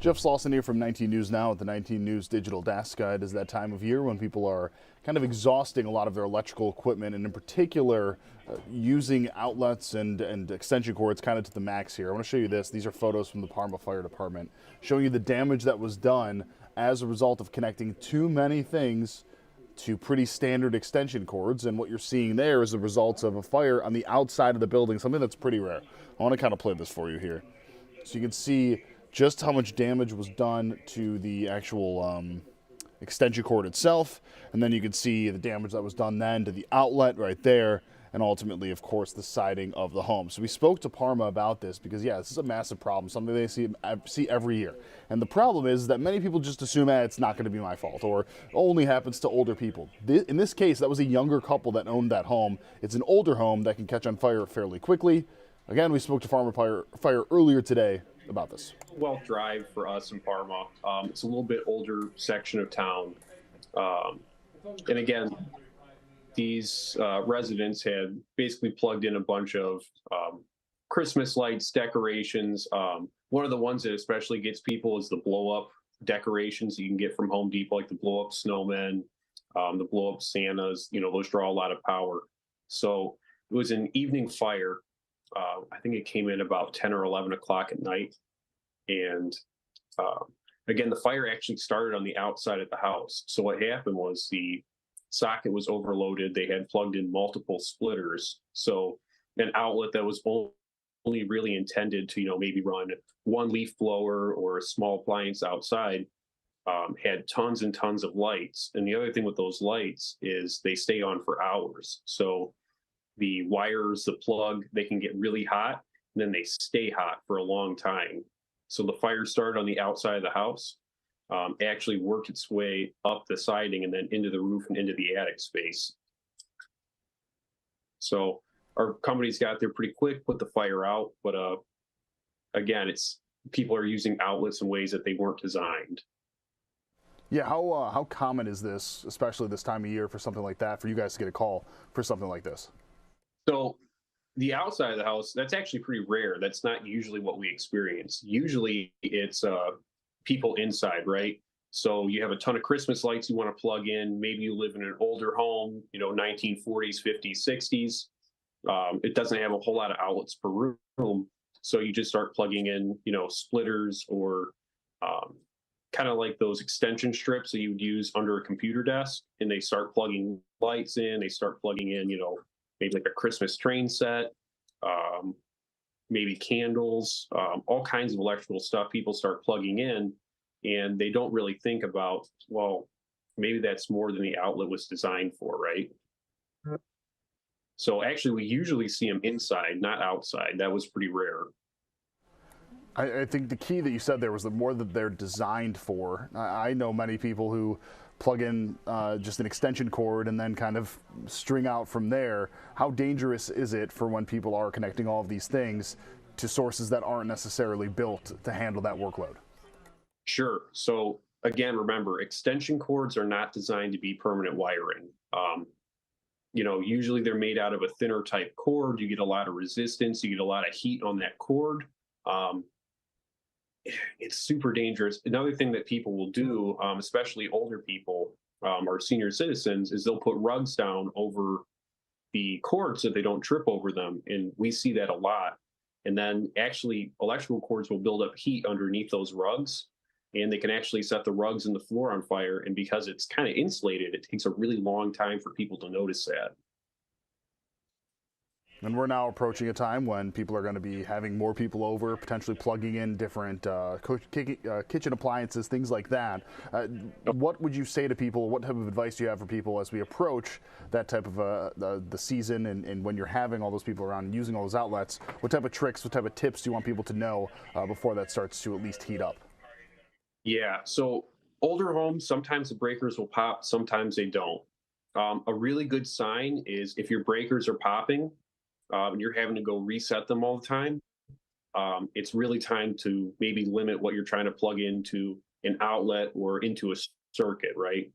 Jeff Slauson here from 19 News Now at the 19 News Digital Desk. It is that time of year when people are kind of exhausting a lot of their electrical equipment, and in particular, using outlets and extension cords kind of to the max here. I want to show you this. These are photos from the Parma Fire Department showing you the damage that was done as a result of connecting too many things to pretty standard extension cords. And what you're seeing there is the results of a fire on the outside of the building, something that's pretty rare. I want to kind of play this for you here. So you can see just how much damage was done to the actual extension cord itself, and then you can see the damage that was done then to the outlet right there, and ultimately, of course, the siding of the home. So we spoke to Parma about this because, yeah, this is a massive problem, something they see every year. And the problem is that many people just assume, it's not going to be my fault, or only happens to older people. In this case, that was a younger couple that owned that home. It's an older home that can catch on fire fairly quickly. Again, we spoke to Parma Fire earlier today about this. Well, drive for us in Parma. It's a little bit older section of town. And again, these residents had basically plugged in a bunch of Christmas lights, decorations. One of the ones that especially gets people is the blow-up decorations you can get from Home Depot, like the blow-up snowmen, the blow-up Santas. Those draw a lot of power. So it was an evening fire. I think it came in about 10 or 11 o'clock at night. And again, the fire actually started on the outside of the house. So what happened was the socket was overloaded. They had plugged in multiple splitters. So an outlet that was only really intended to, maybe run one leaf blower or a small appliance outside, had tons and tons of lights. And the other thing with those lights is they stay on for hours. So the wires, the plug, they can get really hot, and then they stay hot for a long time. So the fire started on the outside of the house, actually worked its way up the siding and then into the roof and into the attic space. So our companies got there pretty quick, put the fire out, but again, people are using outlets in ways that they weren't designed. Yeah, how common is this, especially this time of year, for something like that, for you guys to get a call for something like this? So the outside of the house, that's actually pretty rare. That's not usually what we experience. Usually it's people inside, right? So you have a ton of Christmas lights you want to plug in. Maybe you live in an older home, 1940s, 50s, 60s. It doesn't have a whole lot of outlets per room. So you just start plugging in, splitters or kind of like those extension strips that you would use under a computer desk. And they start plugging lights in. They start plugging in, maybe like a Christmas train set, maybe candles, all kinds of electrical stuff people start plugging in, and they don't really think about, well, maybe that's more than the outlet was designed for, right? So actually, we usually see them inside, not outside. That was pretty rare. I think the key that you said there was the more that they're designed for. I know many people who plug in just an extension cord and then kind of string out from there. How dangerous is it for when people are connecting all of these things to sources that aren't necessarily built to handle that workload? Sure. So again, remember, extension cords are not designed to be permanent wiring. Usually they're made out of a thinner type cord. You get a lot of resistance. You get a lot of heat on that cord. It's super dangerous. Another thing that people will do, especially older people or senior citizens, is they'll put rugs down over the cords so they don't trip over them. And we see that a lot. And then actually electrical cords will build up heat underneath those rugs, and they can actually set the rugs and the floor on fire. And because it's kind of insulated, it takes a really long time for people to notice that. And we're now approaching a time when people are going to be having more people over, potentially plugging in different kitchen appliances, things like that. What would you say to people? What type of advice do you have for people as we approach that type of the season, and when you're having all those people around and using all those outlets? What type of tricks, what type of tips do you want people to know before that starts to at least heat up? Yeah, so older homes, sometimes the breakers will pop, sometimes they don't. A really good sign is if your breakers are popping, and you're having to go reset them all the time, it's really time to maybe limit what you're trying to plug into an outlet or into a circuit, right?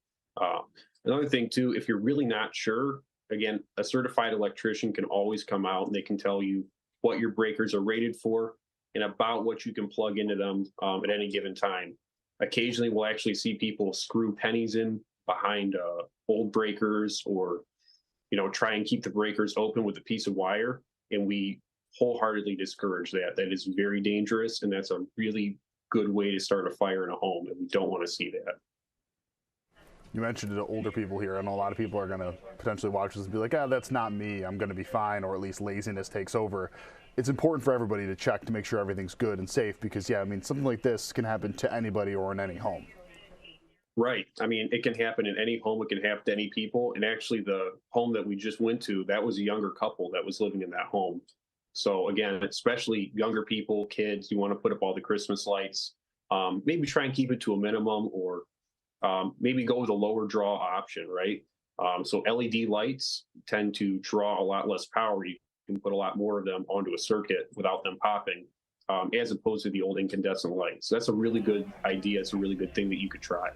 Another thing too, if you're really not sure, again, a certified electrician can always come out and they can tell you what your breakers are rated for and about what you can plug into them at any given time. Occasionally, we'll actually see people screw pennies in behind old breakers, or try and keep the breakers open with a piece of wire. And we wholeheartedly discourage that. That is very dangerous, and that's a really good way to start a fire in a home, and we don't want to see that. You mentioned the older people here, and a lot of people are going to potentially watch this and be like, that's not me, I'm going to be fine, or at least laziness takes over. It's important for everybody to check to make sure everything's good and safe, because, yeah, I mean, something like this can happen to anybody or in any home. Right. I mean, it can happen in any home. It can happen to any people. And actually, the home that we just went to, that was a younger couple that was living in that home. So again, especially younger people, kids, you want to put up all the Christmas lights. Maybe try and keep it to a minimum, or maybe go with a lower draw option, right? So LED lights tend to draw a lot less power. You can put a lot more of them onto a circuit without them popping, as opposed to the old incandescent lights. So that's a really good idea. It's a really good thing that you could try.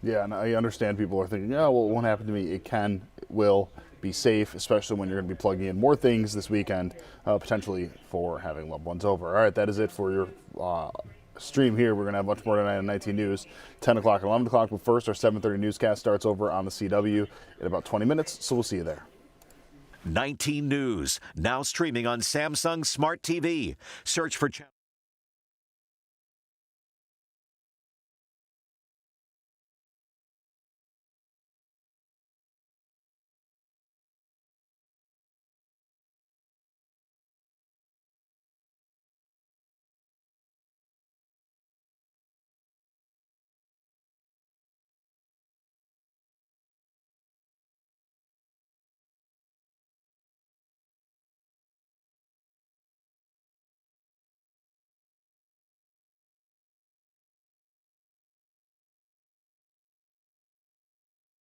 Yeah, and I understand people are thinking, well, it won't happen to me. It can, it will. Be safe, especially when you're going to be plugging in more things this weekend, potentially for having loved ones over. All right, that is it for your stream here. We're going to have much more tonight on 19 News, 10 o'clock and 11 o'clock. But first, our 7:30 newscast starts over on the CW in about 20 minutes, so we'll see you there. 19 News, now streaming on Samsung Smart TV. Search for channel